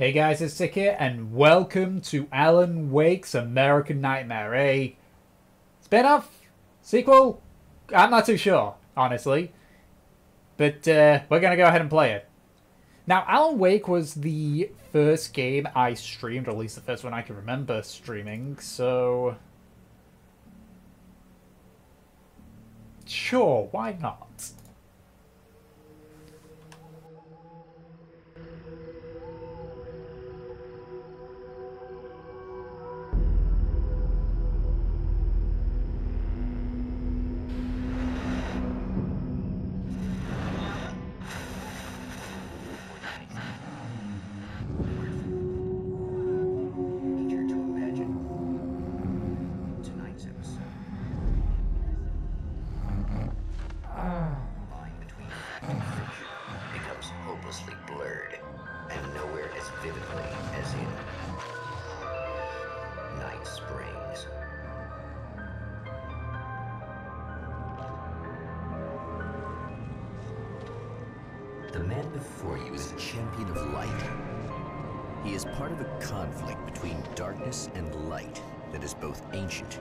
Hey guys, it's Sick here, and welcome to Alan Wake's American Nightmare, a spin-off? Sequel? I'm not too sure, honestly. But we're gonna go ahead and play it. Now, Alan Wake was the first game I streamed, or at least the first one I can remember streaming, so... Sure, why not? The man before you is a champion of light. He is part of a conflict between darkness and light that is both ancient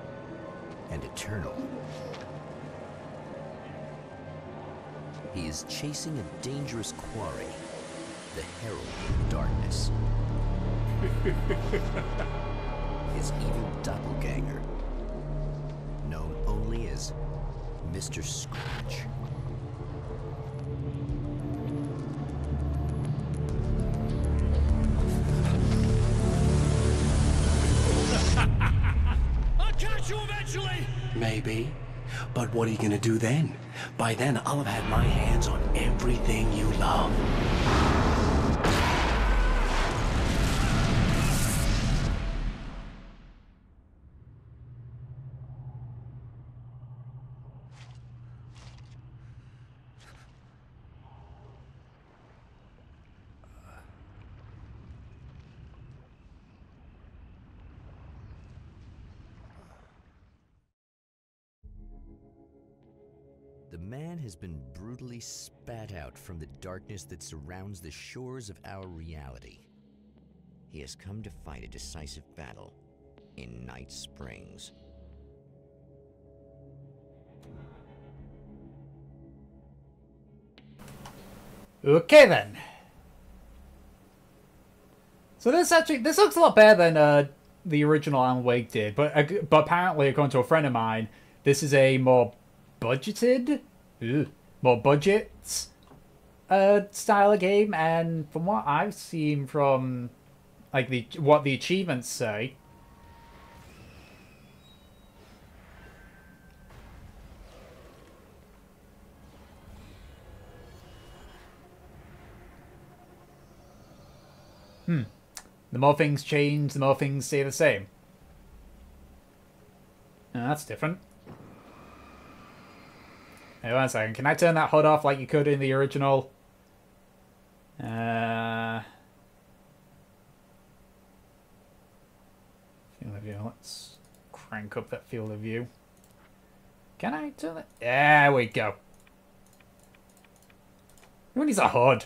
and eternal. He is chasing a dangerous quarry, the Herald of Darkness. His evil doppelganger, known only as Mr. Scratch. Maybe. But what are you gonna do then? By then, I'll have had my hands on everything you love. The man has been brutally spat out from the darkness that surrounds the shores of our reality. He has come to fight a decisive battle in Night Springs. Okay then. So this looks a lot better than the original Alan Wake did, but apparently, according to a friend of mine, this is a more budgeted, more budget style of game, and from what I've seen from like what the achievements say, the more things change, the more things stay the same. Oh, that's different. Hey, 1 second. Can I turn that HUD off like you could in the original? Field of view. Let's crank up that field of view. Can I turn it? There we go. Who needs a HUD?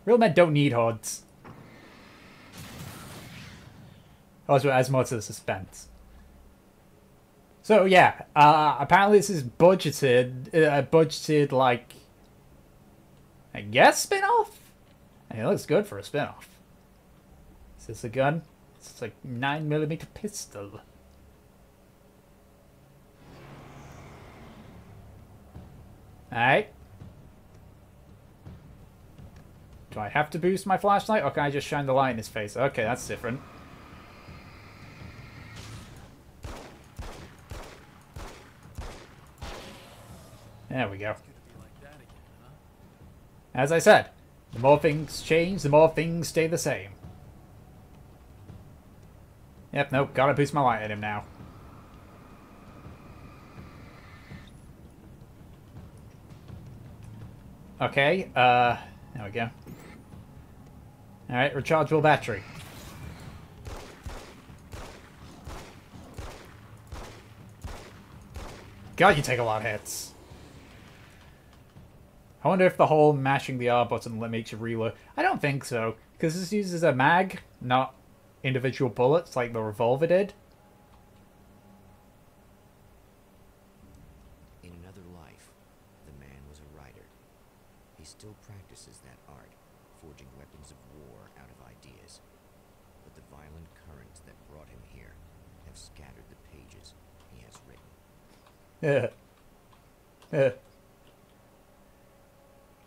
Real men don't need HUDs. Also, it adds more to the suspense. So yeah, apparently this is budgeted like, I guess spin-off? It looks good for a spin-off. Is this a gun? It's like 9mm pistol. Alright. Do I have to boost my flashlight, or can I just shine the light in his face? Okay, that's different. There we go. As I said, the more things change, the more things stay the same. Yep, nope, gotta boost my light at him now. Okay, there we go. Alright, rechargeable battery. God, you take a lot of hits. I wonder if the whole mashing the R button makes you reload. I don't think so, because this uses a mag, not individual bullets like the revolver did. In another life, the man was a writer. He still practices that art, forging weapons of war out of ideas. But the violent currents that brought him here have scattered the pages he has written.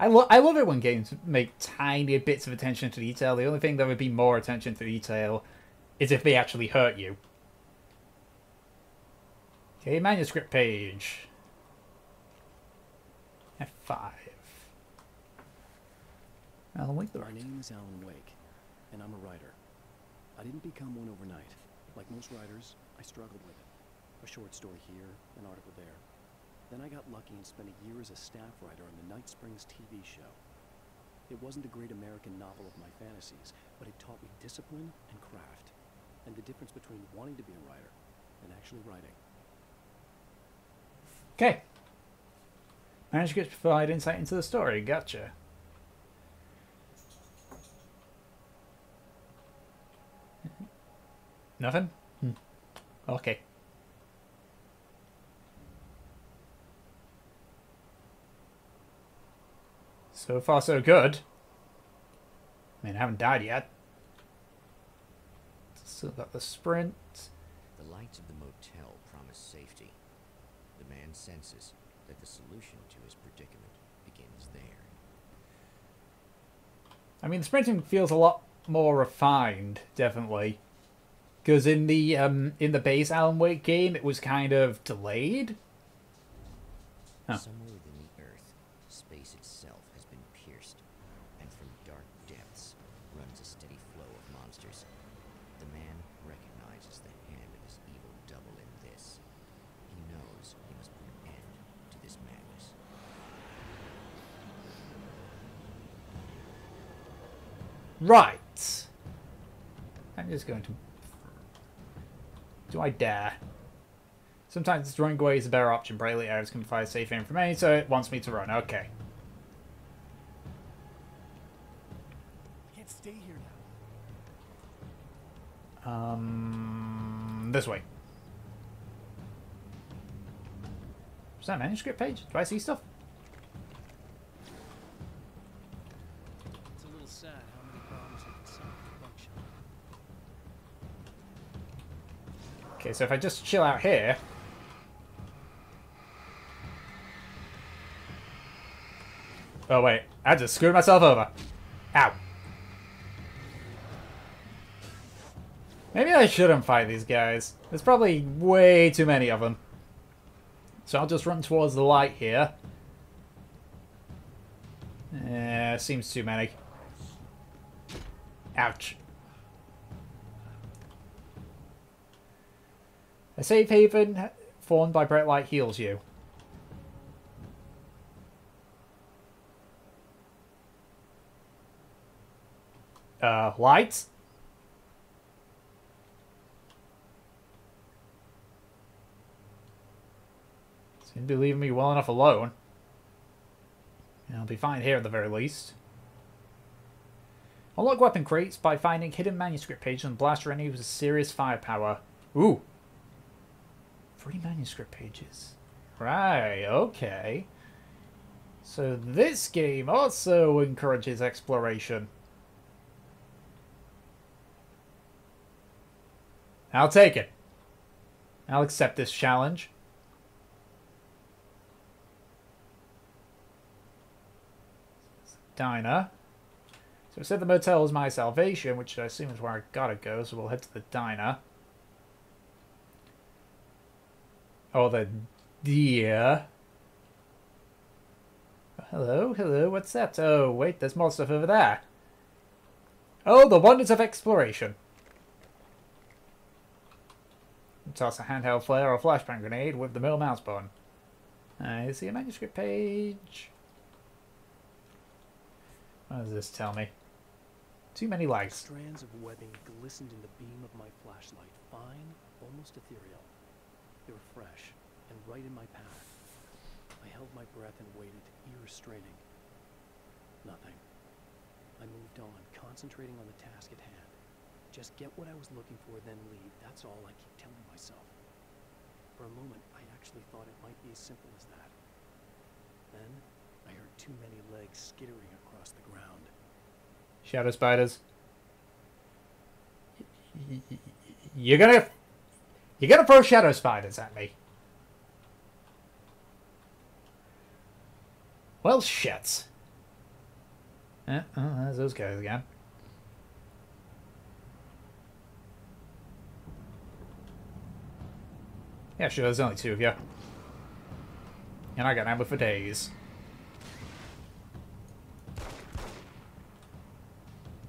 I love it when games make tiny bits of attention to detail. The only thing that would be more attention to detail is if they actually hurt you. Okay, manuscript page. F5. Alan Wake. My name is Alan Wake, and I'm a writer. I didn't become one overnight. Like most writers, I struggled with it. A short story here, an article there. Then I got lucky and spent a year as a staff writer on the Night Springs TV show. It wasn't the great American novel of my fantasies, but it taught me discipline and craft, and the difference between wanting to be a writer and actually writing. Okay. Manuscripts provide insight into the story. Gotcha. Nothing? Okay. So far, so good. I mean, I haven't died yet. Still got the sprint. The lights of the motel promise safety. The man senses that the solution to his predicament begins there. I mean, the sprinting feels a lot more refined, definitely. Because in the base Alan Wake game, it was kind of delayed. Huh. Somewhere within the earth, space itself has been pierced, and from dark depths runs a steady flow of monsters. The man recognizes the hand of his evil double in this. He knows he must put an end to this madness. Right. I'm just going to... Do I dare? Sometimes destroying away is a better option. Brightly areas can provide safe information, so it wants me to run. Okay. I can't stay here now. This way. Is that a manuscript page? Do I see stuff? It's a little sad how many problems you can solve with a buckshot. Okay, so if I just chill out here... Oh, wait. I just screwed myself over. Ow. Maybe I shouldn't fight these guys. There's probably way too many of them. So I'll just run towards the light here. Seems too many. Ouch. A safe haven formed by bright light heals you. Lights? Seem to be leaving me well enough alone. I'll be fine here at the very least. Unlock weapon crates by finding hidden manuscript pages and blaster enemies with serious firepower. Ooh. 3 manuscript pages. Right, okay. So this game also encourages exploration. I'll take it. I'll accept this challenge. Diner. So it said the motel is my salvation, which I assume is where I gotta go, so we'll head to the diner. Oh, the deer. Hello, hello, what's that? Oh, wait, there's more stuff over there. Oh, the wonders of exploration. Toss a handheld flare or flashbang grenade with the middle mouse button. I see a manuscript page. What does this tell me? Too many lights. Strands of webbing glistened in the beam of my flashlight, fine, almost ethereal. They were fresh and right in my path. I held my breath and waited, ears straining. Nothing. I moved on, concentrating on the task at hand. Just get what I was looking for, then leave. That's all I keep telling myself. For a moment, I actually thought it might be as simple as that. Then, I heard too many legs skittering across the ground. Shadow spiders. You're gonna throw shadow spiders at me. Well, shit. Oh, there's those guys again. Yeah, sure, there's only 2 of you. And I got ammo for days.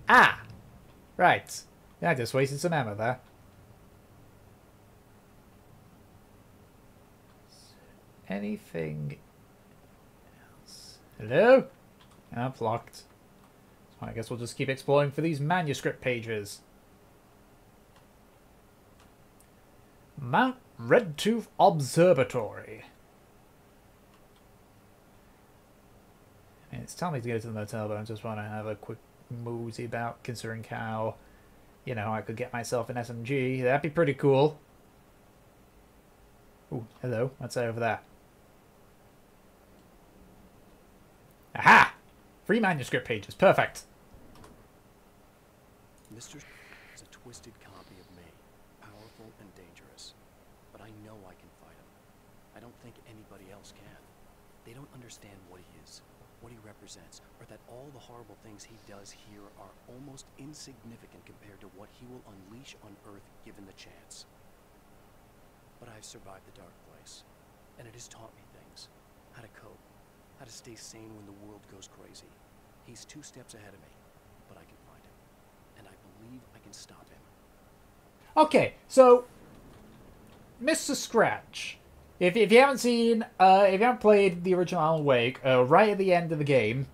Ah! Right. Yeah, I just wasted some ammo there. Anything else? Hello? I'm blocked. So I guess we'll just keep exploring for these manuscript pages. Mount Redtooth Observatory. I mean, it's telling me to go to the motel, but I just want to have a quick mosey about, considering how, you know, I could get myself an SMG. That'd be pretty cool. Ooh, hello. What's that over there? Aha! Free manuscript pages. Perfect. Mr. is a twisted copy of me, powerful and dangerous. But I know I can fight him. I don't think anybody else can. They don't understand what he is, what he represents, or that all the horrible things he does here are almost insignificant compared to what he will unleash on Earth given the chance. But I've survived the dark place, and it has taught me things. How to cope, how to stay sane when the world goes crazy. He's 2 steps ahead of me, but I can find him, and I believe I can stop him. Okay, so Mr. Scratch. If you haven't seen, if you haven't played the original Alan Wake, right at the end of the game,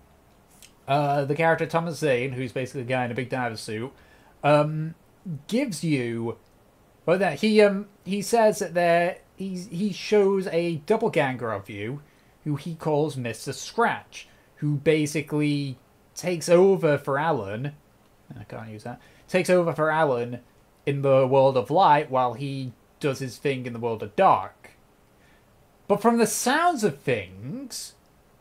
the character Thomas Zane, who's basically a guy in a big diver suit, gives you, well, that he says that he shows a doppelganger of you, who he calls Mr. Scratch, who basically takes over for Alan. I can't use that. Takes over for Alan in the world of light while he does his thing in the world of dark. But from the sounds of things,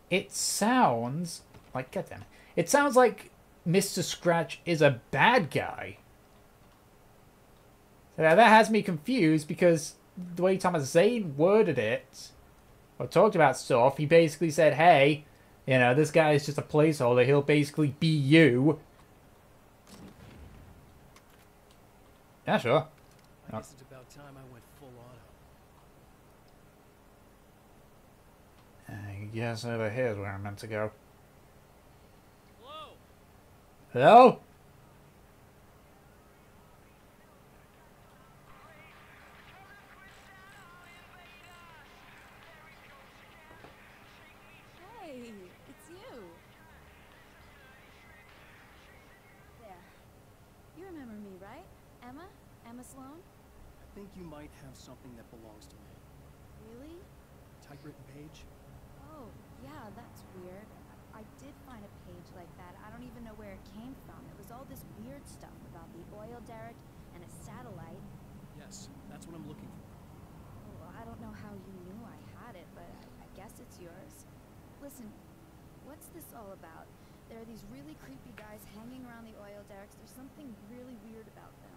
it sounds like, goddamn it sounds like Mr. Scratch is a bad guy. So now that has me confused, because the way Thomas Zane worded it, or talked about stuff, he basically said, hey, you know, this guy is just a placeholder, he'll basically be you. Yeah, sure. I guess it's about time I went full auto. I guess over here is where I'm meant to go. Hello? Hello? Hey, it's you. There. You remember me, right? Emma? Emma Sloan? I think you might have something that belongs to me. Really? Typewritten page? Oh, yeah, that's weird. I did find a page like that. I don't even know where it came from. It was all this weird stuff about the oil derrick and a satellite. Yes, that's what I'm looking for. Oh, I don't know how you knew I had it, but I guess it's yours. Listen, what's this all about? There are these really creepy guys hanging around the oil derricks. There's something really weird about them.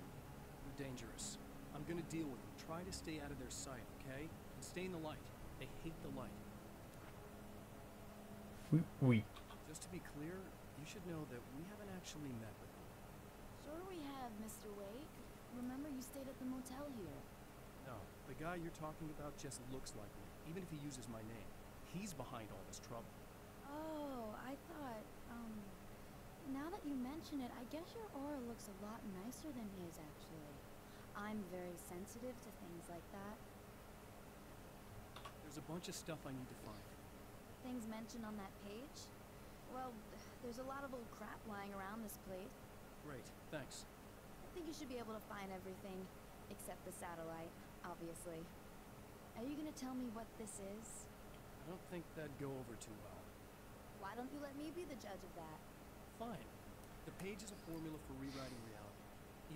They're dangerous. I'm gonna deal with them. Try to stay out of their sight, okay? And stay in the light. They hate the light. We. Just to be clear, you should know that we haven't actually met before. Sure we have, Mr. Wake. Remember you stayed at the motel here. No, the guy you're talking about just looks like me, even if he uses my name. He's behind all this trouble. Oh, I thought, now that you mention it, I guess your aura looks a lot nicer than his, actually. I'm very sensitive to things like that. There's a bunch of stuff I need to find. Things mentioned on that page? Well, there's a lot of old crap lying around this place. Great, thanks. I think you should be able to find everything, except the satellite, obviously. Are you gonna tell me what this is? I don't think that'd go over too well. Why don't you let me be the judge of that? Fine. The page is a formula for rewriting reality.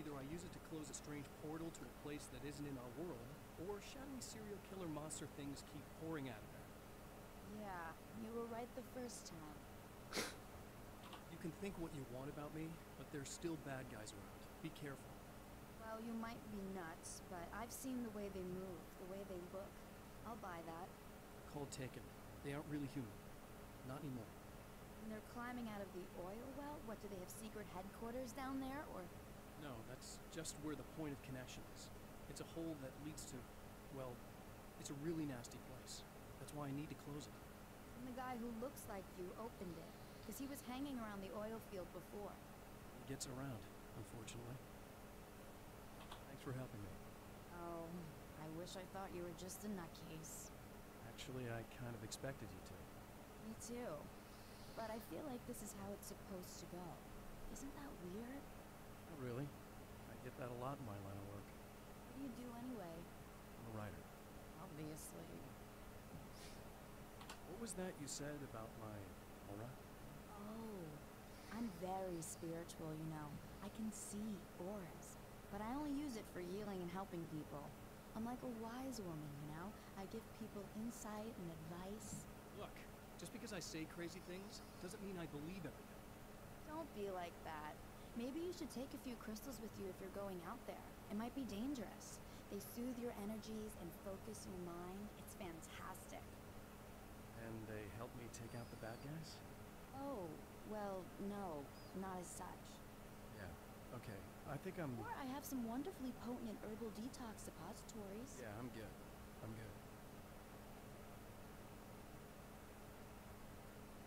Either I use it to close a strange portal to a place that isn't in our world, or shadowy serial killer monster things keep pouring out of there. Yeah, you were right the first time. You can think what you want about me, but there's still bad guys around. Be careful. Well, you might be nuts, but I've seen the way they move, the way they look. I'll buy that. Call taken. They aren't really human. Not anymore. And they're climbing out of the oil well? What, do they have secret headquarters down there, or...? No, that's just where the point of connection is. It's a hole that leads to, well, it's a really nasty place. That's why I need to close it. And the guy who looks like you opened it, because he was hanging around the oil field before. He gets around, unfortunately. Thanks for helping me. Oh, I wish I thought you were just a nutcase. Actually, I kind of expected you to. Me too. But I feel like this is how it's supposed to go. Isn't that weird? Not really. I get that a lot in my line of work. What do you do anyway? I'm a writer. Obviously. What was that you said about my aura? Oh, I'm very spiritual, you know. I can see auras. But I only use it for healing and helping people. I'm like a wise woman, you know? I give people insight and advice. Look, just because I say crazy things doesn't mean I believe everything. Don't be like that. Maybe you should take a few crystals with you if you're going out there. It might be dangerous. They soothe your energies and focus your mind. It's fantastic. And they help me take out the bad guys? Oh, well, no, not as such. Yeah, okay. I think I'm... Or I have some wonderfully potent herbal detox suppositories. Yeah, I'm good. I'm good.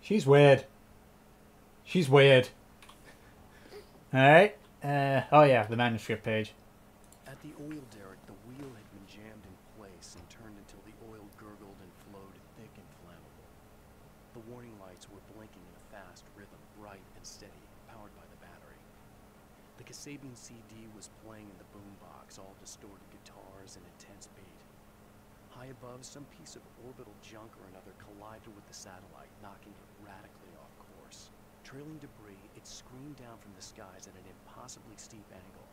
She's weird. She's weird. Alright. Oh yeah, the manuscript page. At the oil derrick, the wheel had been jammed in place and turned until the oil gurgled and flowed thick and flammable. The warning lights were blinking in a fast rhythm, bright and steady, powered by the battery. The Kasabian CD was playing in the boombox, all distorted guitars and intense beat. High above, some piece of orbital junk or another collided with the satellite, knocking it radically off course. Trailing debris, it screamed down from the skies at an impossibly steep angle.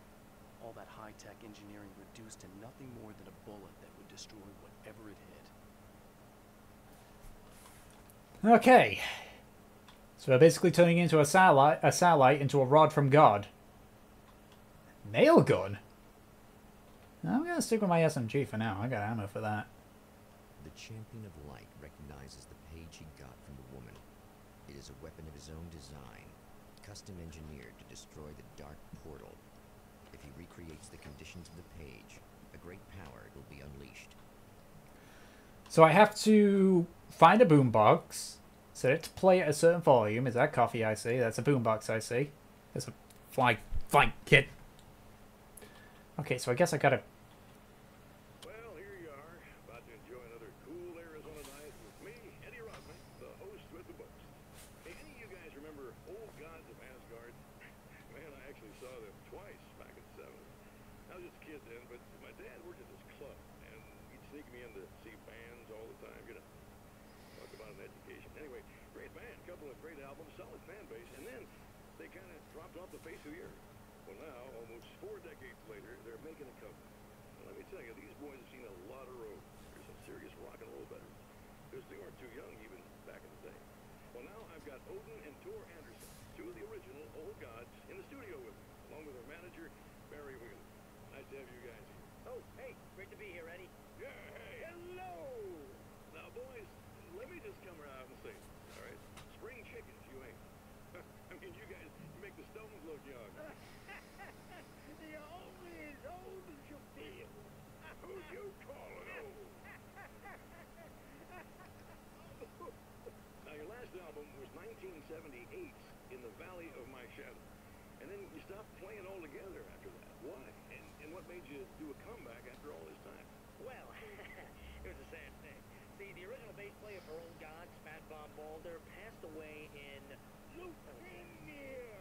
All that high-tech engineering reduced to nothing more than a bullet that would destroy whatever it hit. Okay. So we're basically turning into a satellite into a rod from God. Nail gun? I'm gonna stick with my SMG for now. I got ammo for that. The champion of light recognizes the page he got from the woman. It is a weapon of his own design, custom engineered to destroy the dark portal. If he recreates the conditions of the page, a great power will be unleashed. So I have to find a boombox, set it to play at a certain volume. Is that coffee I see? That's a boombox I see. There's a flying kid. Okay, so I guess I gotta... Well, here you are, about to enjoy another cool Arizona night with me, Eddie Rodman, the host with the books. Hey, any of you guys remember Old Gods of Asgard? Man, I actually saw them twice back in the 70s. I was just a kid then, but my dad worked at this club, and he'd sneak me in to see bands all the time, you know. Talk about an education. Anyway, great band, couple of great albums, solid fan base, and then they kind of dropped off the face of the earth. Well, now, almost 4 decades later, they're making a comeback. And let me tell you, these boys have seen a lot of road. There's some serious rock and roll veterans. Because they weren't too young even back in the day. Well, now I've got Odin and Tor Anderson, 2 of the original Old Gods, in the studio with me, along with their manager, Barry Wheeler. Nice to have you guys here. Oh, hey, great to be here, Eddie. Yeah, hey, hello! Now, boys, let me just come around and say this, all right? Spring chickens, you ain't. I mean, you guys make the Stones look young. You're only as old as you feel. Who you calling old? Now, your last album was 1978, In the Valley of My Shadow. And then you stopped playing altogether after that. Why? And what made you do a comeback after all this time? Well, it was a sad thing. See, the original bass player for Old Gods, Fat Bob Balder, passed away in leukemia.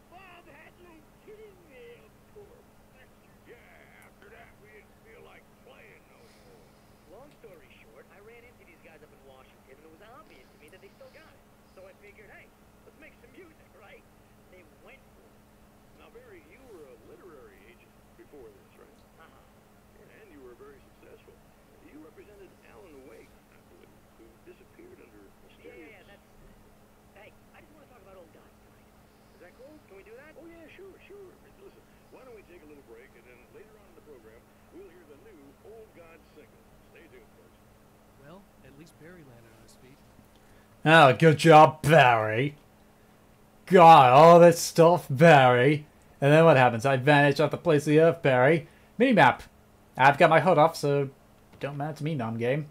Bob had leukemia, poor bastard. Yeah, after that, we didn't feel like playing no more. Long story short, I ran into these guys up in Washington, and it was obvious to me that they still got it. Barry landed on his feet. Oh, good job, Barry. God, all this stuff, Barry. And then what happens? I vanish off the place of the earth, Barry. Minimap. I've got my HUD off, so don't matter to me, non-game.